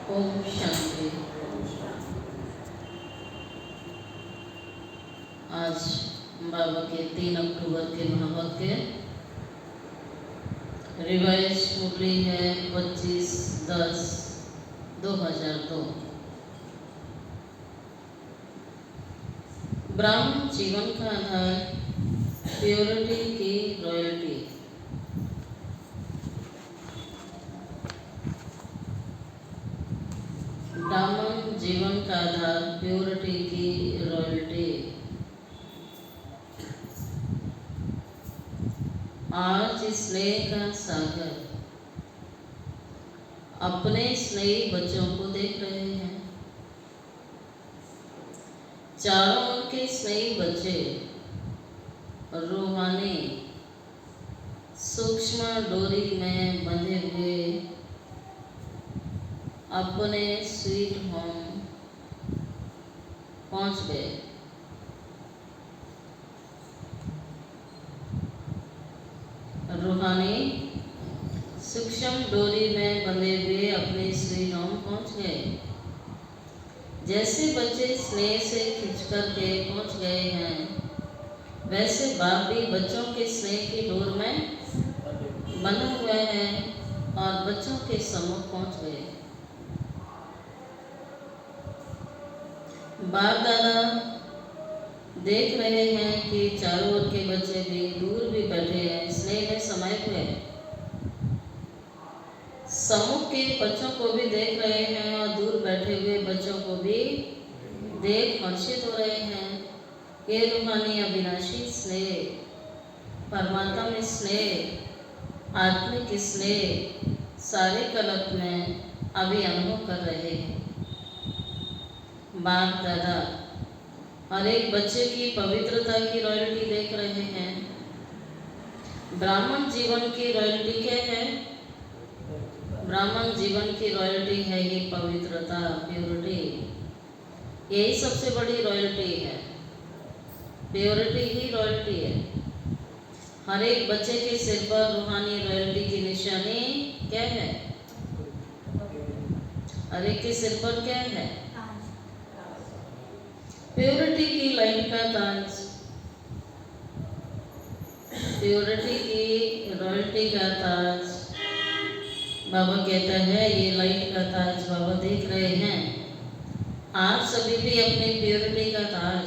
ओम शांति। आज बाबा के 3 अक्टूबर के महावाक्य रिवाइज मुरली है 25/10/2002। ब्राह्मण जीवन का आधार प्योरिटी की रॉयल्टी। ब्राह्मण जीवन का आधार प्योरिटी की रॉयल्टी। आज स्नेह का सागर अपने स्नेही बच्चों को देख रहे हैं। चारों उनके स्नेही बच्चे रूहानी सूक्ष्म डोरी में बंधे हुए अपने स्वीट होम पहुंच गए। रूहानी सूक्ष्म डोरी में बंधे हुए अपने स्वीट होम पहुंच गए। जैसे बच्चे स्नेह से खिंच कर के पहुंच गए हैं, वैसे बाप भी बच्चों के स्नेह की डोर में बंधा हुआ है और बच्चों के सम्मुख पहुंच गए। बाप दादा देख रहे हैं कि चारों ओर के बच्चे भी दूर भी बैठे हैं, स्नेह में समाये हुए। सम्मुख के बच्चों को भी देख रहे हैं और दूर बैठे हुए बच्चों को भी देख हर्षित हो रहे हैं। ये रूहानी अविनाशी स्नेह, परमात्मा स्नेह, आत्मिक स्नेह सारे कल्प में अभी अनुभव कर रहे हैं। बाप दादा हर एक बच्चे की पवित्रता की रॉयल्टी देख रहे हैं। ब्राह्मण जीवन की रॉयल्टी क्या है? ब्राह्मण जीवन की रॉयल्टी है ये पवित्रता, प्योरिटी। यही सबसे बड़ी रॉयल्टी है। प्योरिटी ही रॉयल्टी है। हर एक बच्चे के सिर पर रूहानी रॉयल्टी की निशानी क्या है? हर एक के सिर पर क्या है? प्योरिटी की लाइट का ताज, प्योरिटी की रॉयल्टी का ताज। बाबा कहता है ये लाइट का ताज बाबा देख रहे हैं। आप सभी भी अपनी प्योरिटी का ताज,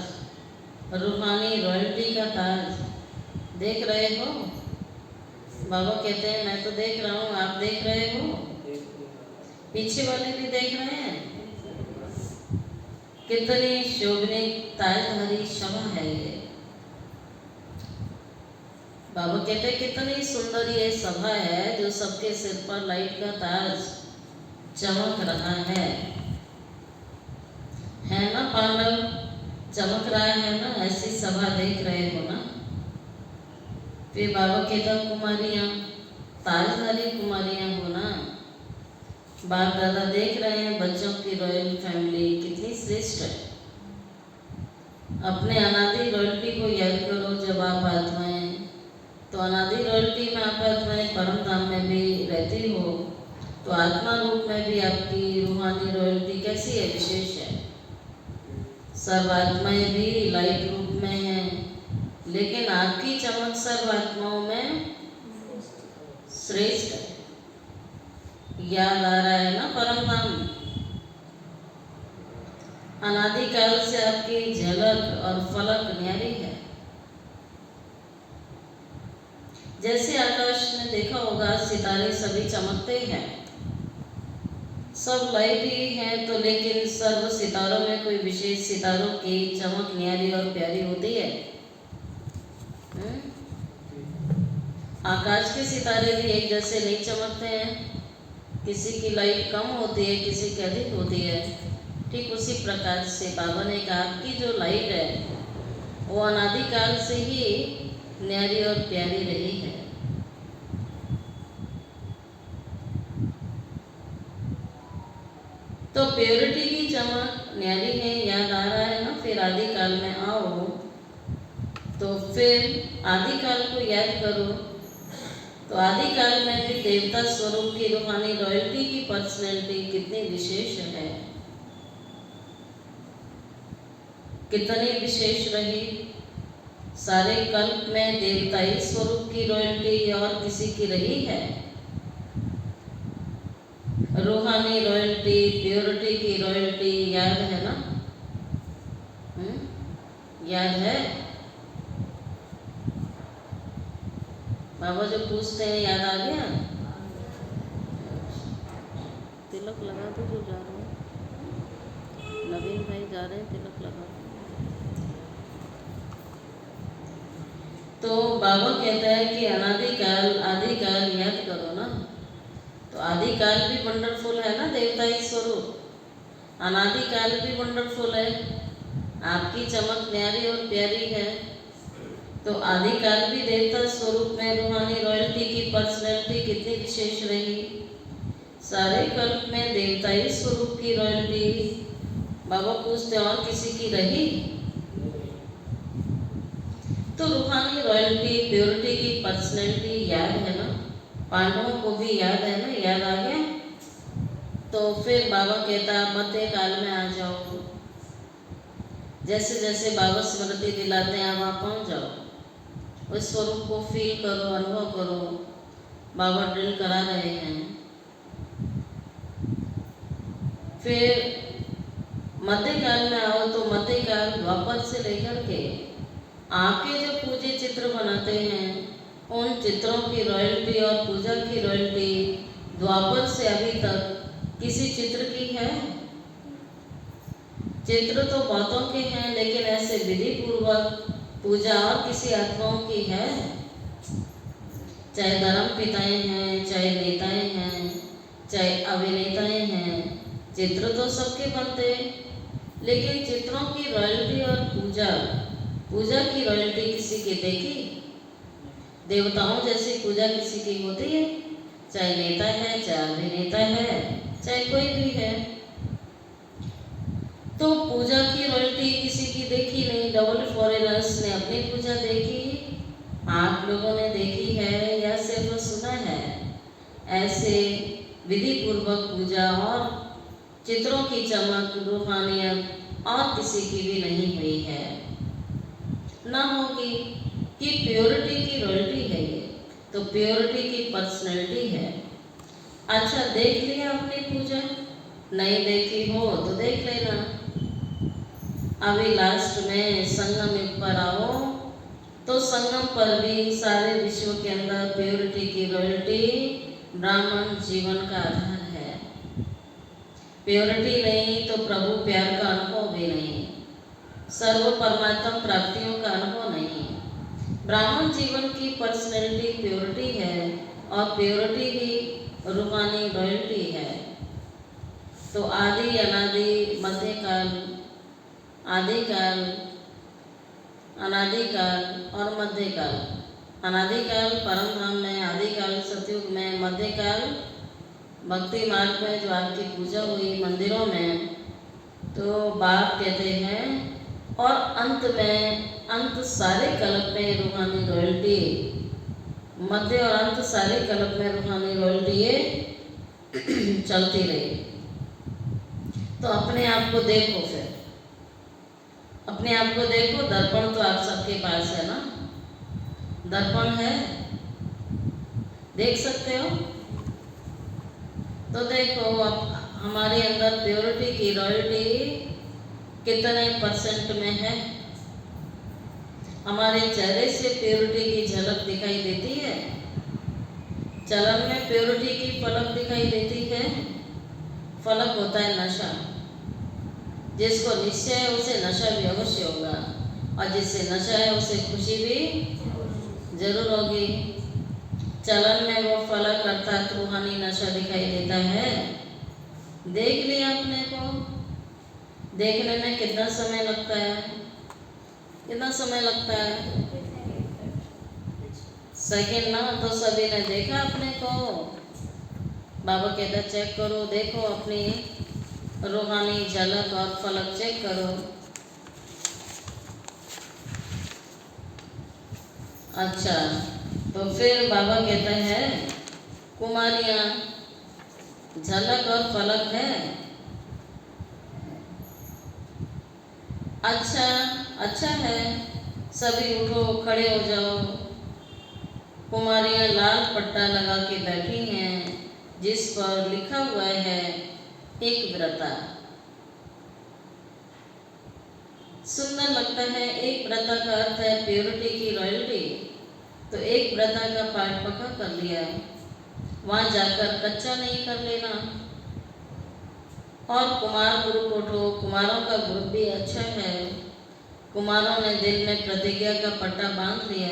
रूहानी रॉयल्टी का ताज देख रहे हो। बाबा कहते हैं मैं तो देख रहा हूँ, आप देख रहे हो? पीछे वाले भी देख रहे हैं। कितनी शोभनी ताजधारी क्षमा है ये। बाबा कहते कितनी सुंदर ये सभा है जो सबके सिर पर लाइट का ताज चमक रहा है ना? पांडव चमक रहा है ना? ऐसी सभा देख रहे हो ना? फिर बाबा कहता कुमारियाँ, ताजधारी कुमारियाँ हो ना? बाप दादा देख रहे हैं बच्चों की रॉयल फैमिली कितनी श्रेष्ठ है। अपने अनादि रॉयल्टी को याद करो। जब आप आत्माएं, तो अनादि रॉयल्टी में आप आत्माएं परम धाम में भी रहती हो, तो आत्मा रूप में भी आपकी रूहानी रॉयल्टी कैसी है? विशेष है। सर्व आत्माएं भी लाइट रूप में हैं, लेकिन आपकी चमक सर्व आत्माओं में श्रेष्ठ है। याद आ रहा है ना परम धाम? अनादिकाल से आपकी झलक और फलक न्यारी है। जैसे आकाश में देखा होगा सितारे सभी चमकते हैं, सब लाइट ही हैं, तो लेकिन सर्व सितारों में कोई विशेष सितारों की चमक न्यारी और प्यारी होती है। आकाश के सितारे भी एक जैसे नहीं चमकते हैं। किसी की लाइट कम होती है, किसी की अधिक होती है। ठीक उसी प्रकार से बाबा ने कहा आपकी जो लाइट है वो अनादिकाल से ही न्यारी और प्यारी रही है। तो प्योरिटी की चमक न्यारी है, याद आ रहा है ना? फिर आदिकाल में आओ, तो फिर आदिकाल को याद करो तो आदिकाल में भी देवता स्वरूप की रूहानी रॉयल्टी की पर्सनैलिटी कितनी विशेष है, कितनी विशेष रही। सारे कल्प में देवताई स्वरूप की रॉयल्टी और किसी की रही है? रूहानी रॉयल्टी, प्योरिटी की रॉयल्टी याद है ना? याद है? बाबा जो पूछते हैं याद आ गया? तिलक लगा दो जो जा रहे हैं, नवीन भाई जा रहे हैं, तिलक लगा दो। तो बाबा कहता है कि अनादिकाल आदिकाल याद करो ना। तो आदिकाल भी वंडरफुल है ना, देवताई स्वरूप। अनादिकाल भी वंडरफुल है, आपकी चमक न्यारी और प्यारी है। तो आदिकाल भी देवता स्वरूप में रूहानी रॉयल्टी की पर्सनैलिटी कितनी विशेष रही। सारे कल्प में देवताई स्वरूप की रॉयल्टी, बाबा पूछते और किसी की रही? तो रूहानी रॉयल्टी, प्योरिटी की पर्सनैलिटी याद है ना, पांडवों को भी याद है ना, याद आ गया। तो फिर बाबा कहता मध्य काल में आ जाओ। जैसे जैसे बाबा स्मृति दिलाते हैं वहाँ पहुँच जाओ, उस स्वरूप को फील करो, अनुभव करो। बाबा ड्रिल करा रहे हैं। फिर मध्यकाल में आओ तो मध्यकाल द्वापर से लेकर के आपके जो पूजे चित्र बनाते हैं उन चित्रों की रॉयल्टी और पूजा की रॉयल्टी द्वापर से अभी तक किसी चित्र की है? चित्र तो बहुतों के हैं, लेकिन ऐसे विधि पूर्वक पूजा और किसी आत्माओं की है? चाहे धर्म पिताएं हैं, चाहे नेताएं हैं, चाहे अभिनेताएं हैं, चित्र तो सबके बनते, लेकिन चित्रों की रॉयल्टी और पूजा की रॉयल्टी किसी की देखी? देवताओं जैसी पूजा किसी की होती है? चाहे नेता है, चाहे अभिनेता है, चाहे कोई भी है। तो पूजा की रॉयल्टी किसी की देखी नहीं। डबल फॉरेनर्स ने अपनी पूजा देखी, आप लोगों ने देखी है या सिर्फ सुना है? ऐसे विधि पूर्वक पूजा और चित्रों की चमक, रूहानियत और किसी की भी नहीं हुई है, ना होगी। कि प्योरिटी की रॉयल्टी है ये, तो प्योरिटी की पर्सनैलिटी है। अच्छा, देख लिया अपनी पूजा? नहीं देखी हो तो देख लेना। अभी लास्ट में संगम युग पर आओ तो संगम पर भी सारे विश्व के अंदर प्योरिटी की रॉयल्टी ब्राह्मण जीवन का आधार है। प्योरिटी नहीं तो प्रभु प्यार का अनुभव भी नहीं, सर्व परमात्म प्राप्तियों का अनुभव नहीं। ब्राह्मण जीवन की पर्सनैलिटी प्योरिटी है और प्योरिटी ही रूहानी रॉयल्टी है। तो आदि, अनादि, मध्यकाल, आदिकाल, अनादिकाल और मध्यकाल। अनादिकाल परम धाम में, आदिकाल सतयुग में, मध्यकाल भक्ति मार्ग में जो आपकी पूजा हुई मंदिरों में, तो बाप कहते हैं और अंत में, अंत सारे कल्प में रूहानी रॉयल्टी, मध्य और अंत सारे कल्प में रूहानी रॉयल्टी ये चलती रही। तो अपने आप को देखो, फिर अपने आप को देखो। दर्पण तो आप सबके पास है ना, दर्पण है, देख सकते हो। तो देखो अब हमारे अंदर प्योरिटी की रॉयल्टी कितने परसेंट में है। हमारे चेहरे से प्योरिटी की झलक दिखाई देती है, चलन में प्योरिटी की फलक दिखाई देती है। फलक होता है नशा, जिसको निश्चय है उसे नशा भी अवश्य होगा, और जिससे नशा है उसे खुशी भी जरूर होगी। चलन में वो फलक अर्थात रूहानी नशा दिखाई देता है। देख लिया अपने को, देखने में कितना समय लगता है? कितना समय लगता है? सेकंड ना, तो सभी ने देखा अपने को। बाबा कहता चेक करो, देखो अपनी रूहानी झलक और फलक चेक करो। अच्छा, तो फिर बाबा कहते हैं कुमारियाँ झलक और फलक है। अच्छा अच्छा है, सभी उठो खड़े हो जाओ। कुमारियाँ लाल पट्टा लगा के बैठी हैं जिस पर लिखा हुआ है एक व्रता। सुंदर लगता है। एक व्रता का अर्थ है प्योरिटी की रॉयल्टी। तो एक व्रता का पाठ पक्का कर लिया, वहाँ जाकर कच्चा नहीं कर लेना। और कुमार ग्रुप उठो, कुमारों का ग्रुप भी अच्छा है। कुमारों ने दिल में प्रतिज्ञा का पट्टा बांध लिया।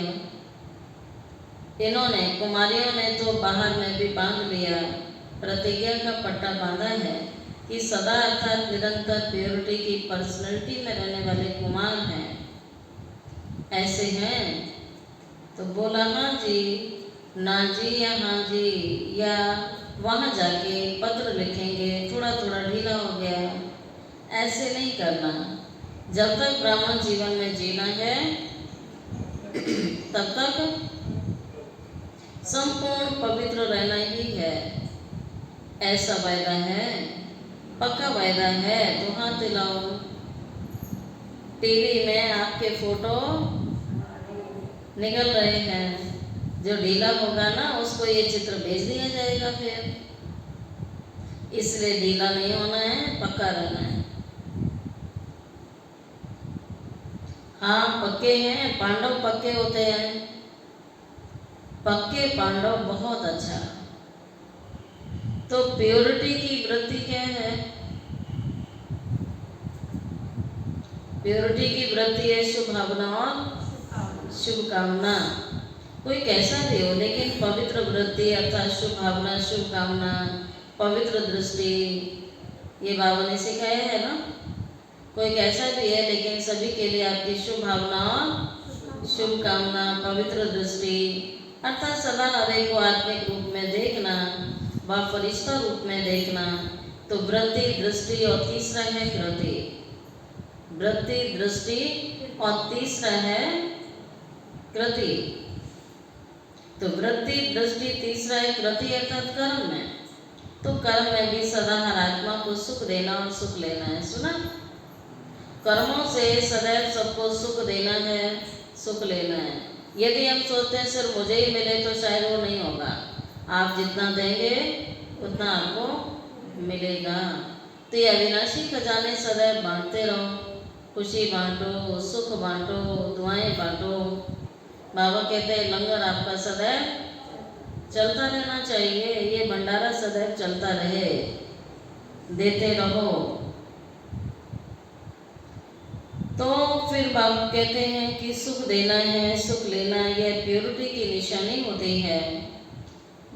इन्होंने कुमारियों ने तो बाहर में भी बांध लिया, प्रतिज्ञा का पट्टा बांधा है कि सदा अर्थात निरंतर प्योरिटी की पर्सनैलिटी में रहने वाले कुमार हैं। ऐसे हैं तो बोला हाँ जी, ना जी या हाँ जी, या वहाँ जाके पत्र लिखेंगे, थोड़ा थोड़ा ढीला हो गया, ऐसे नहीं करना। जब तक ब्राह्मण जीवन में जीना है तब तक संपूर्ण पवित्र रहना ही है, ऐसा वायदा है, पक्का वायदा है। तो हाथ दिलाओ। टीवी में आपके फोटो निकल रहे हैं, जो ढीला होगा ना उसको ये चित्र भेज दिया जाएगा फिर। इसलिए ढीला नहीं होना है, पक्का रहना है। हाँ पक्के हैं, पांडव पक्के होते हैं। पक्के पांडव बहुत अच्छा। तो प्योरिटी की वृत्ति क्या है? प्योरिटी की वृत्ति है शुभ भावना और शुभ कामना। कोई कैसा भी हो लेकिन पवित्र वृत्ति अर्थात शुभ भावना, शुभ कामना, पवित्र दृष्टि, ये बाबा ने सिखाया है ना। कोई कैसा भी है लेकिन सभी के लिए आपकी शुभ भावना और शुभ कामना, पवित्र दृष्टि अर्थात सदा हरे को आत्मिक रूप में देखना, व फरिश्ता रूप में देखना। तो वृत्ति, दृष्टि और तीसरा है कृति। वृत्ति, दृष्टि और तीसरा है कृति। तो वृत्ति, दृष्टि, तीसरा है कृति अर्थात कर्म में। तो कर्म में भी सदा हर आत्मा को सुख देना और सुख लेना है। सुना? कर्मों से सदैव सबको सुख देना है, सुख लेना है। यदि हम सोचते हैं सिर्फ मुझे ही मिले तो शायद वो नहीं होगा। आप जितना देंगे उतना आपको मिलेगा। तो ये अविनाशी खजाने सदैव बांटते रहो, खुशी बांटो, सुख बांटो, दुआएं बांटो। बाबा कहते हैं लंगर आपका सदैव चलता रहना चाहिए, ये भंडारा सदैव चलता रहे, देते रहो। तो फिर बाबा कहते हैं कि सुख देना है, सुख लेना, यह प्योरिटी की निशानी होती है।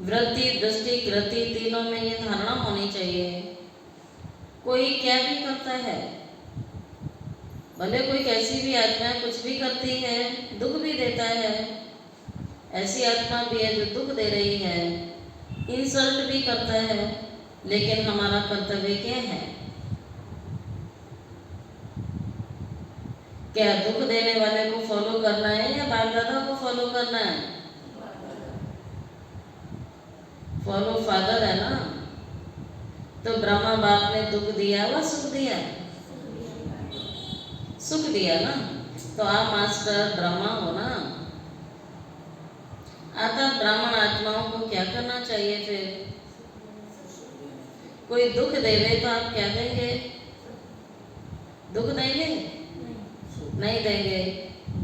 वृत्ति, दृष्टि, कृति तीनों में ये धारणा होनी चाहिए। कोई क्या भी करता है, भले कोई कैसी भी आत्मा कुछ भी करती है, दुख भी देता है। ऐसी आत्मा भी है जो दुख दे रही है, इंसल्ट भी करता है, लेकिन हमारा कर्तव्य क्या है? क्या दुख देने वाले को फॉलो करना है या बाप दादा को फॉलो करना है? फॉलो फादर है ना। तो ब्रह्मा बाप ने दुख दिया व सुख दिया? सुख दिया ना। तो आप मास्टर ब्रह्मा हो ना। अतः ब्राह्मण आत्माओं को क्या करना चाहिए फिर? कोई दुख देवे तो आप क्या देंगे? दुख देंगे? नहीं देंगे।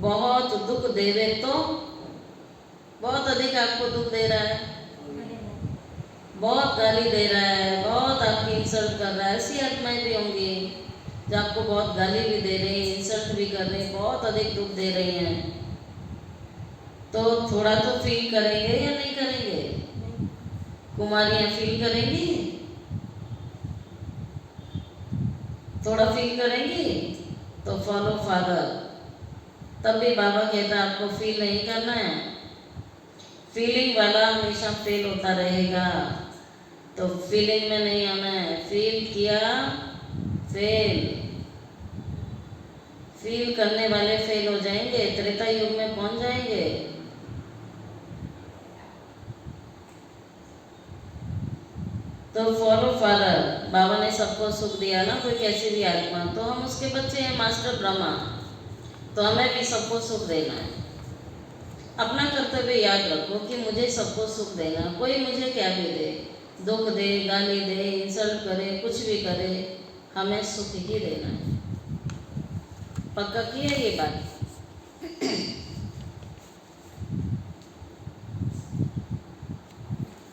बहुत दुख देवे तो बहुत अधिक आपको दुख दे रहा है, बहुत गाली दे रहा है, बहुत आपकी इंसल्ट कर रहा है। ऐसी आत्माएं भी होंगी जो आपको बहुत गाली भी दे रही है, इंसल्ट भी कर रही है, बहुत अधिक दुख दे रही हैं। तो थोड़ा तो फील करेंगे या नहीं करेंगे? कुमारियाँ फील करेंगी? थोड़ा फील करेंगी? तो फॉलो फादर। तब भी बाबा कहता है आपको फील नहीं करना है। फीलिंग वाला हमेशा फेल होता रहेगा। तो फीलिंग में नहीं आना है। फील किया फेल, फील करने वाले फेल हो जाएंगे, त्रेता युग में पहुंच जाएंगे। तो फॉलो फादर, बाबा ने सबको सुख दिया ना, कोई कैसी भी आत्मा, तो हम उसके बच्चे हैं, मास्टर ब्रह्मा, तो हमें भी सबको सुख देना है। अपना कर्तव्य याद रखो कि मुझे सबको सुख देना, कोई मुझे क्या भी दे, दुख दे, गाली दे, इंसल्ट करे, कुछ भी करे, हमें सुख ही देना है। पक्का की है ये बात?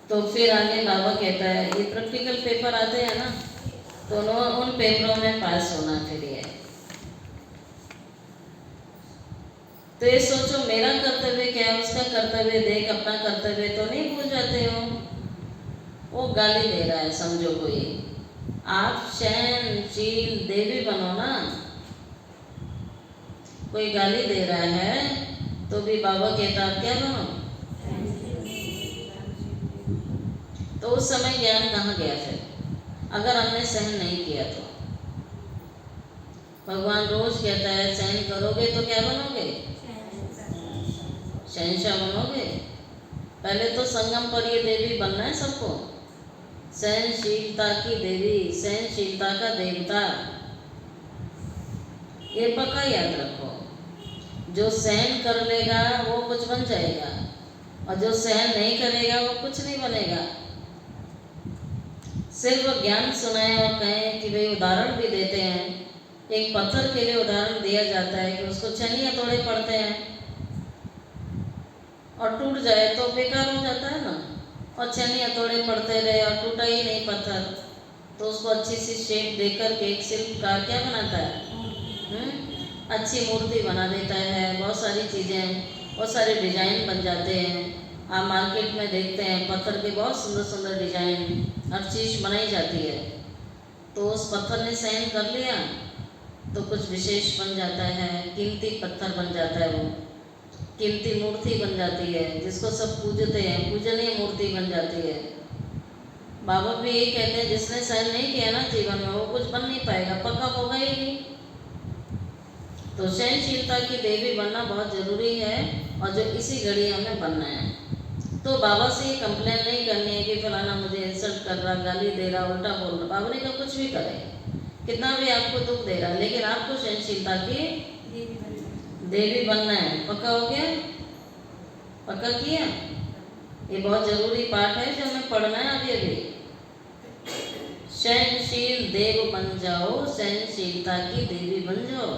तो फिर आगे बाबा कहता है, ये प्रैक्टिकल पेपर आते हैं ना, तो उन पेपरों में पास होना चाहिए। तो ये सोचो मेरा कर्तव्य क्या है, उसका कर्तव्य देख अपना कर्तव्य तो नहीं भूल जाते हो। वो गाली दे रहा है, समझो कोई, आप सहनशील देवी बनो ना। कोई गाली दे रहा है तो भी बाबा कहता आप क्या बनो। तो उस समय ज्ञान कहाँ गया फिर, अगर हमने सहन नहीं किया तो। भगवान रोज कहता है सहन करोगे तो क्या बनोगे, शहंशाह बनोगे। पहले तो संगम पर ये देवी बनना है सबको, सहनशीलता की देवी, सहनशीलता का देवता, ये पक्का याद रखो। जो सहन कर लेगा वो कुछ बन जाएगा, और जो सहन नहीं करेगा वो कुछ नहीं बनेगा। सिर्फ ज्ञान सुनाए और कहें कि भाई, उदाहरण भी देते हैं। एक पत्थर के लिए उदाहरण दिया जाता है कि उसको छनिया तोड़े पड़ते हैं और टूट जाए तो बेकार हो जाता है ना, और छनिया तोड़े पड़ते रहे और टूटा ही नहीं पत्थर, तो उसको अच्छी सी शेप देकर के एक शिल्पकार क्या बनाता है, अच्छी मूर्ति बना देता है, बहुत सारी चीज़ें, बहुत सारे डिजाइन बन जाते हैं। आप मार्केट में देखते हैं पत्थर के बहुत सुंदर सुंदर डिजाइन, हर चीज़ बनाई जाती है। तो उस पत्थर ने सहन कर लिया तो कुछ विशेष बन जाता है, कीमती पत्थर बन जाता है, वो कीमती मूर्ति बन जाती है, जिसको सब पूजते हैं, पूजनीय मूर्ति बन जाती है। बाबा भी यही कहते हैं, जिसने सहन नहीं किया ना जीवन में, वो कुछ बन नहीं पाएगा, पक्का होगा ही नहीं। तो सहनशीलता की देवी बनना बहुत ज़रूरी है, और जो इसी घड़ी हमें बनना है। तो बाबा से ये कंप्लेन नहीं करनी है कि फलाना मुझे इंसल्ट कर रहा, गाली दे रहा, उल्टा बोल रहा। बाबा ने कहा कुछ भी करे, कितना भी आपको दुख दे रहा, लेकिन आपको सहनशीलता की देवी बनना है। पक्का हो गया, पक्का किया? ये बहुत जरूरी पाठ है जो हमें पढ़ना है अभी अभी। सहनशील देव बन जाओ, सहनशीलता की देवी बन जाओ।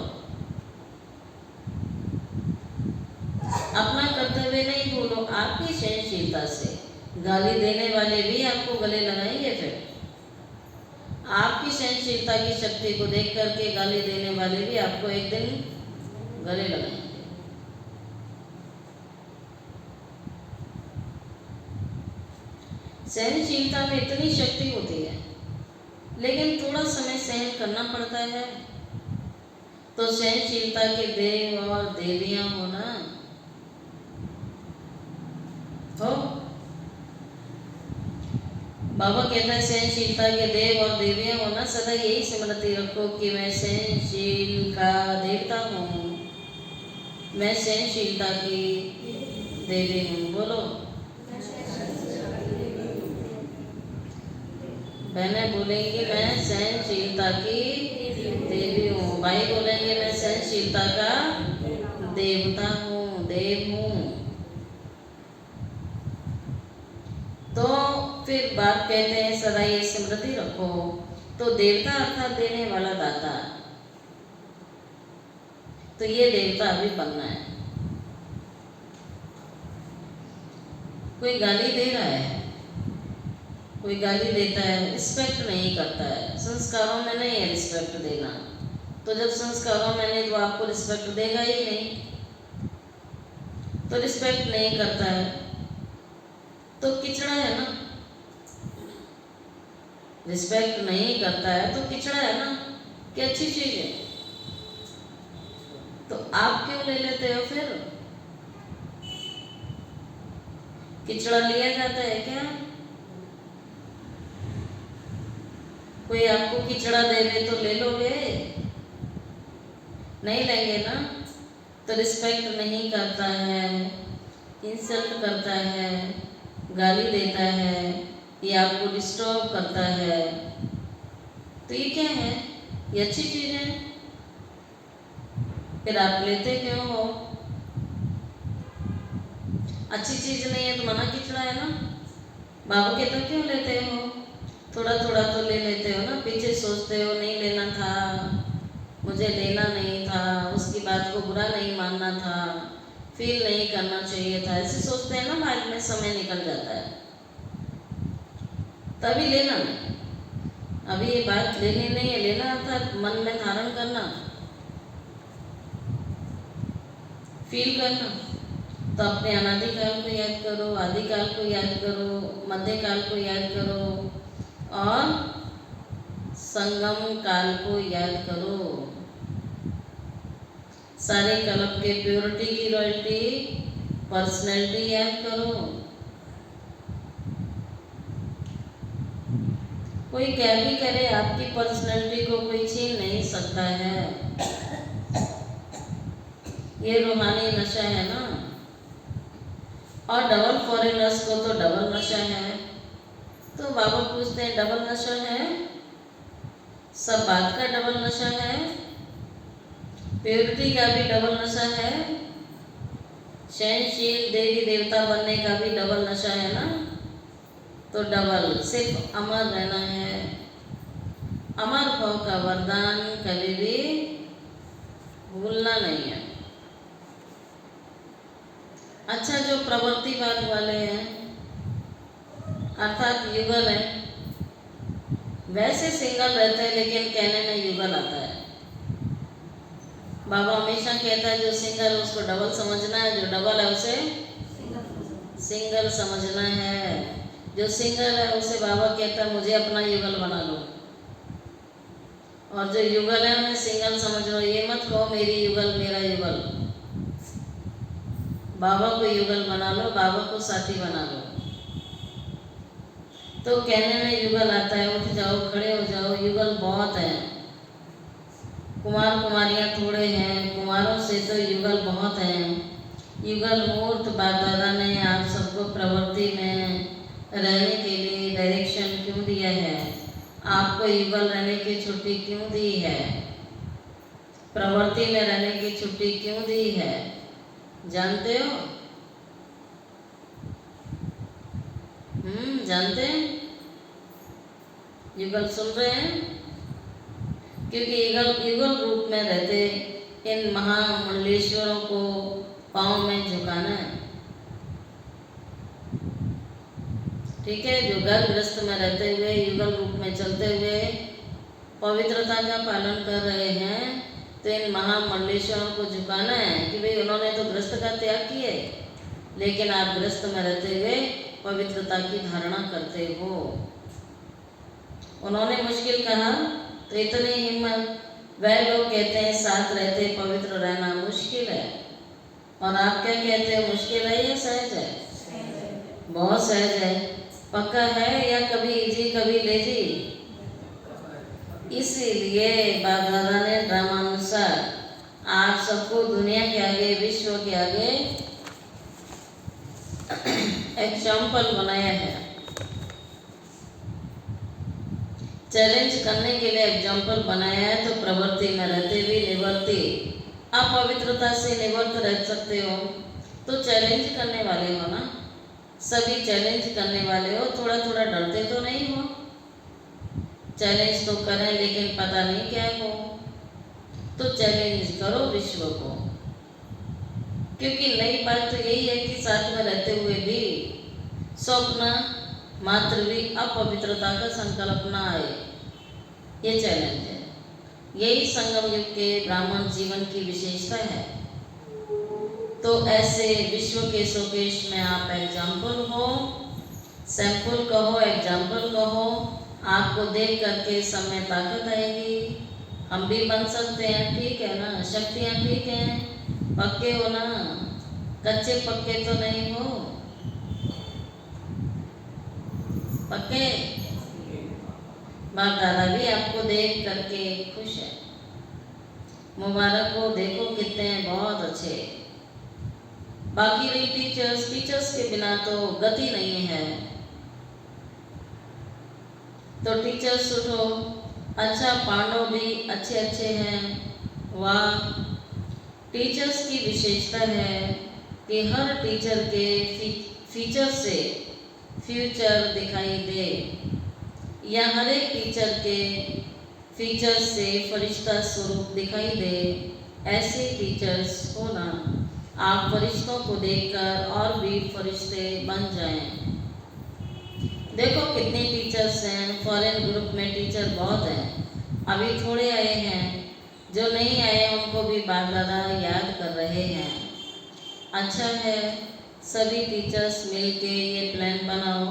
अपना कर्तव्य नहीं भूलो, आपकी सहनशीलता से गाली देने वाले भी आपको गले लगाएंगे। फिर आपकी सहनशीलता की शक्ति को देख करके गाली देने वाले भी आपको एक दिन गले लगाएंगे। सहनशीलता में इतनी शक्ति होती है, लेकिन थोड़ा समय सहन करना पड़ता है। तो सहनशीलता के देव और देवियां होना हो। बाबा कहता है सहनशीलता के देव और देवियां होना, सदा यही स्मृति रखो कि मैं सहनशील का देवता हूँ, मैं सहनशीलता की देवी हूँ। बोलो बहनें बोलेंगी मैं सहनशीलता की देवी हूँ, भाई बोलेंगे मैं सहनशीलता का देवता हूँ, देव हूँ। तो फिर बात कहते हैं सदा ये स्मृति रखो। तो देवता अर्थात देने वाला दाता, तो ये देवता अभी बनना है। कोई गाली दे रहा है, कोई गाली देता है, रिस्पेक्ट नहीं करता है, संस्कारों में नहीं है रिस्पेक्ट देना। तो जब संस्कारों में नहीं तो आपको रिस्पेक्ट देगा ही नहीं। तो रिस्पेक्ट नहीं करता है तो किचड़ा है ना, रिस्पेक्ट नहीं करता है तो किचड़ा है ना, कि अच्छी चीज है। तो आप क्यों ले लेते हो फिर? किचड़ा लिया जाता है क्या? कोई आपको किचड़ा दे दे तो ले लोगे? नहीं लेंगे ना। तो रिस्पेक्ट नहीं करता है, इंसल्ट करता है, गाली देता है, ये आपको डिस्टर्ब करता है, तो ये क्या है? ये अच्छी चीज़ है, फिर आप लेते क्यों हो? अच्छी चीज़ नहीं है तो मना खिंचड़ा है ना। बाबू कहते क्यों लेते हो? थोड़ा थोड़ा तो ले लेते हो ना, पीछे सोचते हो नहीं लेना था, मुझे लेना नहीं था, उसकी बात को बुरा नहीं मानना था, फील नहीं करना चाहिए था, ऐसे सोचते हैं ना। बाद में समय निकल जाता है, तभी लेना नहीं। अभी ये बात लेनी नहीं है, लेना अर्थात मन में धारण करना, फील करना। तो अपने अनादिकाल को याद करो, आदिकाल को याद करो, मध्यकाल को याद करो और संगम काल को याद करो। सारे कल्प के प्योरिटी की रॉयल्टी, पर्सनैलिटी याद करो। कोई क्या भी करे, आपकी पर्सनैलिटी को कोई छीन नहीं सकता है। ये रूहानी नशा है ना। और डबल फॉरेनर्स को तो डबल नशा है। तो बाबा पूछते हैं डबल नशा है? सब बात का डबल नशा है, प्योरिटी का भी डबल नशा है, सहनशील देवी देवता बनने का भी डबल नशा है ना। तो डबल, सिर्फ अमर रहना है। अमर भाव का वरदान कभी भी भूलना नहीं है। अच्छा, जो प्रवृत्तिवाद वाले हैं अर्थात युगल है, वैसे सिंगल रहते हैं लेकिन कहने में युगल आता है। बाबा हमेशा कहता है जो सिंगल उसको डबल समझना है, जो डबल है उसे सिंगल समझना है। जो सिंगल है उसे बाबा कहता है मुझे अपना युगल बना लो, और जो युगल है उन्हें सिंगल समझ लो। ये मत कहो मेरी युगल मेरा युगल। बाबा को युगल बना लो, बाबा को साथी बना लो। तो कहने में युगल आता है, उठ जाओ खड़े हो जाओ, युगल बहुत है। कुमार कुमारियाँ थोड़े हैं, कुमारों से तो युगल बहुत हैं। युगल मूर्त बाप दादा ने आप सबको प्रवृत्ति में रहने के लिए डायरेक्शन क्यों दिया है? आपको युगल रहने की छुट्टी क्यों दी है? प्रवृत्ति में रहने की छुट्टी क्यों दी है? जानते हो? जानते हैं? युगल सुन रहे हैं? क्योंकि युगल रूप में रहते इन महामंडलेश्वरों को पाँव में झुकाना है। ठीक है, जो गर्भग्रस्त में रहते हुए युगल रूप में चलते हुए पवित्रता का पालन कर रहे हैं, तो इन महामंडलेश्वरों को झुकाना है कि भाई उन्होंने तो ग्रस्त का त्याग किए, लेकिन आप ग्रस्त में रहते हुए पवित्रता की धारणा करते हो। उन्होंने मुश्किल कहा तो इतनी हिम्मत। वह लोग कहते हैं साथ रहते पवित्र रहना मुश्किल है, और आप क्या कहते हो, मुश्किल है या सहज है? बहुत सहज है। पक्का है या कभी इजी कभी लेजी? इसीलिए बाप दादा ने ड्रामानुसार आप सबको दुनिया के आगे, विश्व के आगे एग्जाम्पल बनाया है। चैलेंज करने के लिए एग्जाम्पल बनाया है। तो प्रवृत्ति में रहते हुए निवृत्ति, अपवित्रता से निवृत्त रह सकते हो, तो चैलेंज करने वाले हो ना। सभी चैलेंज करने वाले हो, थोड़ा थोड़ा डरते तो नहीं हो। चैलेंज तो करें लेकिन पता नहीं क्या हो, तो चैलेंज करो विश्व को। क्योंकि नई बात तो यही है कि साथ में रहते हुए भी स्वप्न मात्र भी अपवित्रता का संकल्प न आए, ये चैलेंज है। यही संगम युग के ब्राह्मण जीवन की विशेषता है। तो ऐसे विश्व के शोकेश में आप एग्जाम्पल हो, सैंपल कहो, एग्जाम्पल कहो। आपको देख करके सब में ताकत आएगी। हम भी बन सकते हैं, ठीक है ना? शक्तियाँ ठीक हैं, पक्के हो ना, कच्चे पक्के तो नहीं हो, पक्के। बाप दादा भी आपको देख करके खुश है। मुबारक हो, देखो कितने बहुत अच्छे। बाकी रही टीचर्स के बिना तो गति नहीं है। तो टीचर्स उठो, अच्छा पांडव भी अच्छे अच्छे हैं, वाह। टीचर्स की विशेषता है कि हर टीचर के फीचर से फ्यूचर दिखाई दे, या हर एक टीचर के फीचर से फरिश्ता स्वरूप दिखाई दे। ऐसे टीचर्स होना, आप फरिश्तों को देखकर और भी फरिश्ते बन जाएं। देखो कितने टीचर्स हैं, फॉरेन ग्रुप में टीचर बहुत हैं, अभी थोड़े आए हैं, जो नहीं आए उनको भी बाप दादा याद कर रहे हैं। अच्छा है, सभी टीचर्स मिलके ये प्लान बनाओ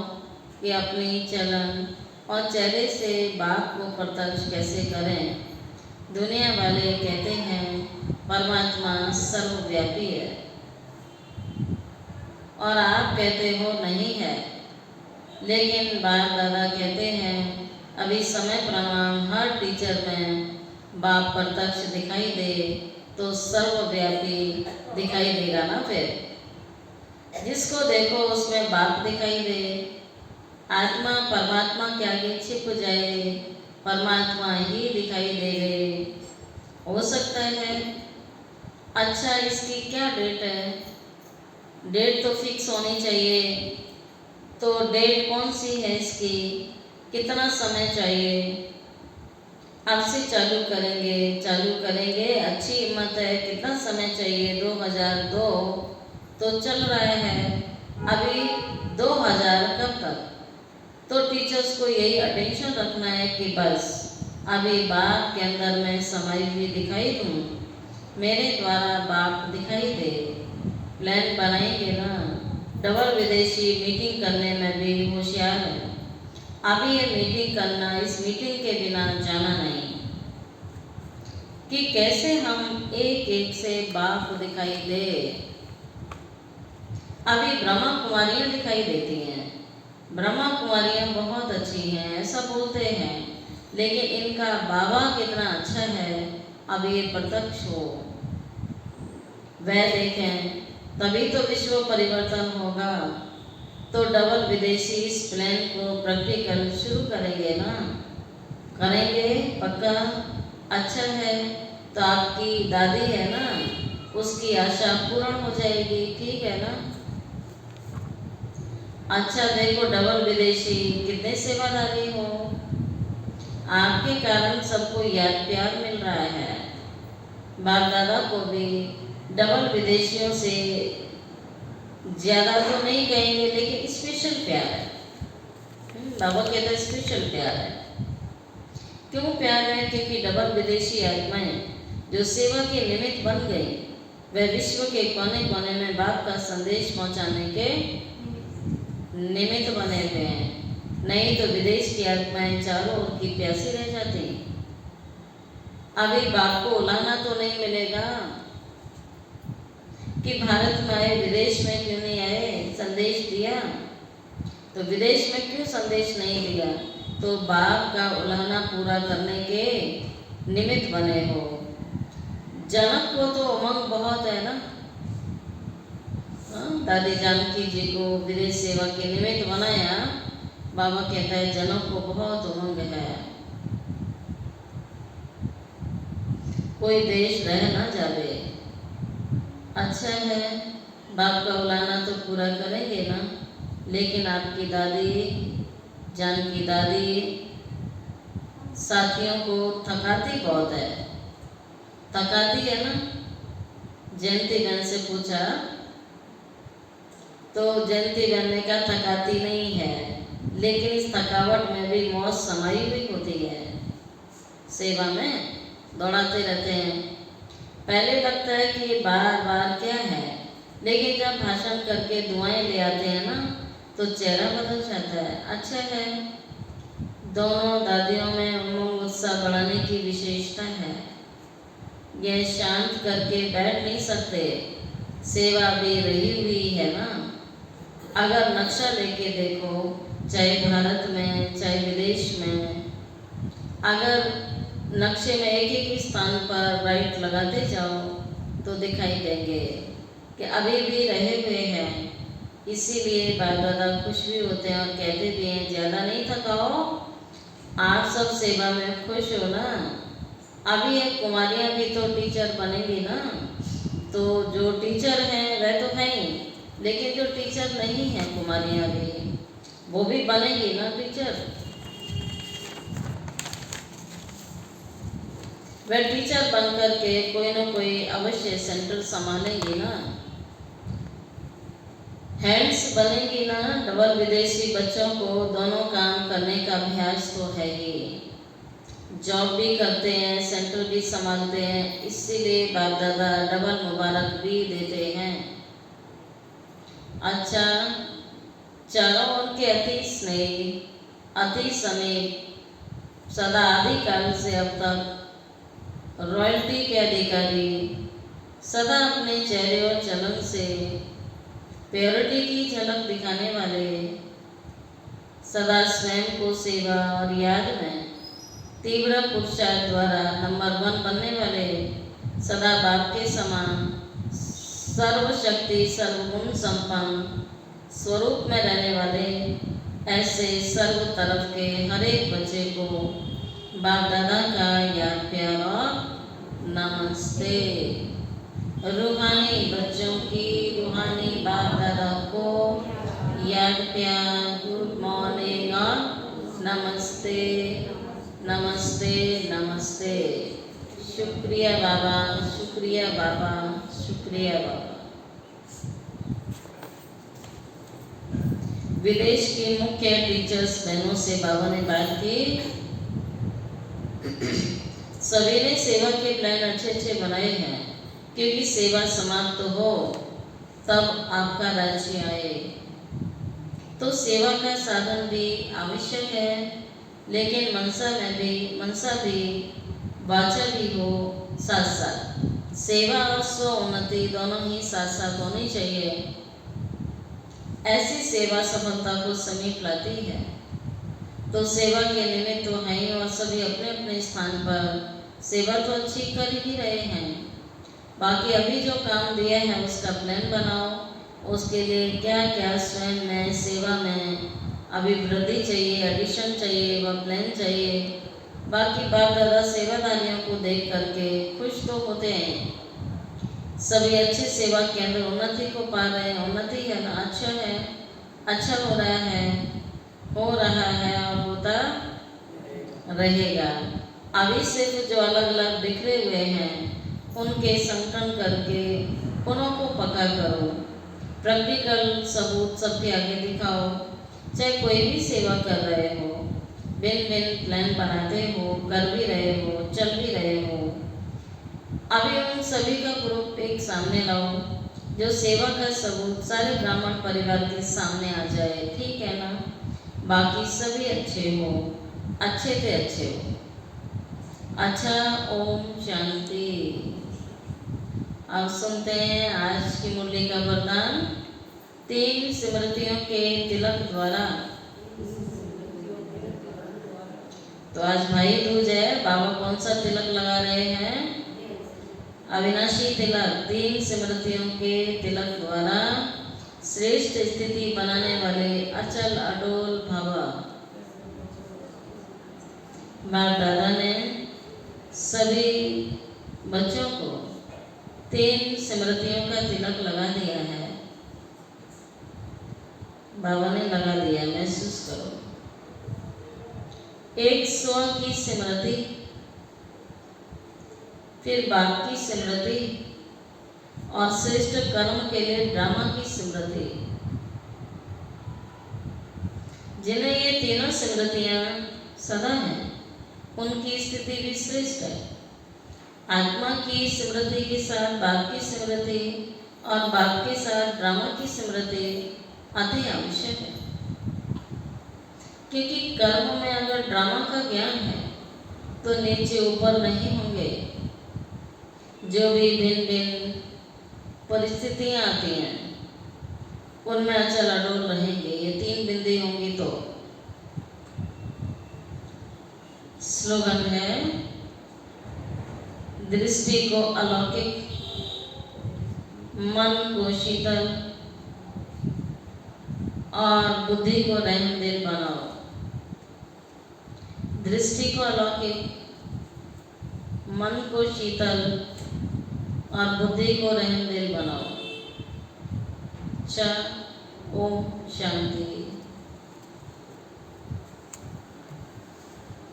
कि अपनी चलन और चेहरे से बाप को प्रत्यक्ष कैसे करें। दुनिया वाले कहते हैं परमात्मा सर्वव्यापी है, और आप कहते हो नहीं है, लेकिन बाप दादा कहते हैं अभी समय प्रमाण हर टीचर में बाप प्रत्यक्ष दिखाई दे तो सर्वव्यापी दिखाई देगा ना। फिर जिसको देखो उसमें बाप दिखाई दे, आत्मा परमात्मा के आगे छिप जाए, परमात्मा ही दिखाई दे। हो सकता है। अच्छा, इसकी क्या डेट है? डेट तो फिक्स होनी चाहिए, तो डेट कौन सी है इसकी? कितना समय चाहिए? आपसे चालू करेंगे। अच्छी हिम्मत है, कितना समय चाहिए? 2002 तो चल रहा है, अभी 2000 कब तक? तो टीचर्स को यही अटेंशन रखना है कि बस अभी बाप के अंदर मैं समाई हुई दिखाई दूँ, मेरे द्वारा बाप दिखाई दे। प्लान बनाएंगे ना, डबल विदेशी मीटिंग करने में भी होशियार है। अभी ये मीटिंग करना, इस मीटिंग के बिना जाना नहीं, कि कैसे हम एक एक से बाप दिखाई दे। अभी ब्रह्मा कुमारियाँ दिखाई देती हैं, ब्रह्मा कुमारियाँ बहुत अच्छी हैं ऐसा बोलते हैं, लेकिन इनका बाबा कितना अच्छा है अब ये प्रत्यक्ष हो, वह देखें, तभी तो विश्व परिवर्तन होगा। तो डबल विदेशी इस प्लान को प्रैक्टिकल शुरू करेंगे ना? करेंगे पक्का। अच्छा है, तो आपकी दादी है ना, उसकी आशा पूर्ण हो जाएगी, ठीक है ना? अच्छा देखो डबल विदेशी कितने सेवादारी हो, आपके कारण सबको याद प्यार मिल रहा है। बाप दादा को भी डबल विदेशियों से ज़्यादा तो नहीं कहेंगे, लेकिन स्पेशल प्यार है। बाबा कहते हैं स्पेशल प्यार है। क्यों प्यार है? क्योंकि डबल विदेशी आत्माएं जो सेवा के निमित्त बन गई, वह विश्व के कोने कोने में बाप का संदेश पहुंचाने के निमित्त बने हुए हैं। नहीं तो विदेश की आत्माएं चारों ओर की प्यासी रह जाती। अभी बाप को उलाना तो नहीं मिलेगा कि भारत में आए, विदेश में क्यों नहीं आए, संदेश दिया, तो विदेश में क्यों संदेश नहीं दिया? तो बाप का उलाहना पूरा करने के निमित्त बने हो। जनक को तो उमंग बहुत है ना, दादी जानकी जी को विदेश सेवा के निमित्त बनाया। बाबा कहता है जनक को बहुत उमंग है, कोई देश रह ना जावे। अच्छा है, बाप का उलाना तो पूरा करेंगे ना, लेकिन आपकी दादी, जानकी दादी साथियों को थकाती बहुत है, थकाती है ना। जयंती बहन से पूछा तो जयंती बहन ने कहा थकाती नहीं है, लेकिन इस थकावट में भी मौज समाई हुई होती है। सेवा में दौड़ाते रहते हैं, पहले लगता है कि ये बार बार क्या है, लेकिन जब भाषण करके दुआएं ले आते हैं ना, तो चेहरा बदल जाता है। अच्छा है, दोनों दादियों में उमंग उत्साह बढ़ाने की विशेषता है। यह शांत करके बैठ नहीं सकते, सेवा भी रही हुई है ना। अगर नक्शा लेके देखो, चाहे भारत में चाहे विदेश में, अगर नक्शे में एक एक स्थान पर राइट लगाते जाओ तो दिखाई देंगे कि अभी भी रहे हुए हैं। इसीलिए बाप दादा खुश भी होते हैं और कहते भी हैं ज़्यादा नहीं थकाओ, आप सब सेवा में खुश हो ना। अभी ये कुमारियाँ भी तो टीचर बनेंगी ना, तो जो टीचर हैं वह तो हैं ही, लेकिन जो टीचर नहीं हैं कुमारियाँ भी, वो भी बनेंगी ना टीचर। वह टीचर बन करके कोई ना कोई अवश्य सेंटर संभालेंगी ना, हैंड्स बनेंगी ना। डबल विदेशी बच्चों को दोनों काम करने का अभ्यास तो है ही, जॉब भी करते हैं, सेंटर भी संभालते हैं, इसीलिए बाप दादा डबल मुबारक भी देते हैं। अच्छा, चारों ओर के अति स्नेह, अति समीप, सदा आदिकाल से अब तक रॉयल्टी के अधिकारी, सदा अपने चेहरे और चलन से प्योरिटी की झलक दिखाने वाले, सदा स्वयं को सेवा और याद में तीव्र पुरुषार्थ द्वारा नंबर 1 बनने वाले, सदा बाप के समान सर्वशक्ति सर्वगुण संपन्न स्वरूप में रहने वाले, ऐसे सर्व तरफ के हर एक बच्चे को बाप दादा का याद प्यार और नमस्ते। रूहानी बच्चों की रूहानी बाप दादा को याद प्यार, गुड मॉर्निंग और नमस्ते नमस्ते नमस्ते। शुक्रिया बाबा, शुक्रिया बाबा, शुक्रिया बाबा। विदेश की मुख्य टीचर्स बहनों से बाबा ने बात की। सभी ने सेवा के प्लान अच्छे बनाए हैं, क्योंकि सेवा समाप्त हो तब आपका राज्य आए, तो सेवा का साधन भी आवश्यक है, लेकिन मनसा भी वाचा भी हो साथ साथ। सेवा और स्व उन्नति दोनों ही साथ साथ होनी चाहिए। ऐसी सेवा सफलता को समीप लाती है। तो सेवा के निमित्त तो हैं और सभी अपने अपने स्थान पर सेवा तो अच्छी कर ही रहे हैं। बाकी अभी जो काम दिया है उसका प्लान बनाओ, उसके लिए क्या क्या स्वयं में सेवा में अभी वृद्धि चाहिए, एडिशन चाहिए, वह प्लान चाहिए। बाकी बाप दादा सेवादारियों को देख करके खुश तो होते हैं। सभी अच्छे सेवा केंद्र उन्नति को पा रहे हैं। उन्नति है ना, अच्छा है, अच्छा हो रहा है और होता रहेगा। अभी सिर्फ जो अलग अलग बिखरे हुए हैं उनके संगठन करके उन्हों को पक्का करो, प्रैक्टिकल सबूत सबके आगे दिखाओ। चाहे कोई भी सेवा कर रहे हो, बिन प्लान बनाते हो, कर भी रहे हो, चल भी रहे हो, अभी उन सभी का ग्रुप एक सामने लाओ, जो सेवा का सबूत सारे ब्राह्मण परिवार के सामने आ जाए, ठीक है ना। बाकी सभी अच्छे हो, अच्छे से अच्छे हो। अच्छा, ओम शांति। अब सुनते हैं आज की मुरली का वरदान 3 स्मृतियों के तिलक द्वारा। तो आज भाई दूज है, बाबा कौन सा तिलक लगा रहे हैं? अविनाशी तिलक। 3 स्मृतियों के तिलक द्वारा श्रेष्ठ स्थिति बनाने वाले अचल अडोल भवा। बाप दादा ने सभी बच्चों को 3 स्मृतियों का तिलक लगा दिया है। बाबा ने लगा दिया, महसूस करो। एक स्व की स्मृति, फिर बाप की स्मृति और श्रेष्ठ कर्म के लिए ड्रामा की स्मृति। जिन्हें ये तीनों स्मृतियां सदा हैं, उनकी स्थिति भी श्रेष्ठ है। आत्मा की स्मृति के साथ बाप की स्मृति और बाप के साथ ड्रामा की स्मृति अति आवश्यक है, क्योंकि कर्म में अगर ड्रामा का ज्ञान है तो नीचे ऊपर नहीं होंगे। जो भी भिन्न भिन्न परिस्थितियां आती हैं उनमें अचल अडोल रहेंगे। ये 3 बिंदी होंगी तो। स्लोगन है, दृष्टि को अलौकिक, मन को शीतल और बुद्धि को रहमदिल बनाओ। दृष्टि को अलौकिक, मन को शीतल और बुद्धि को रहमदिल बनाओ। ओम शांति।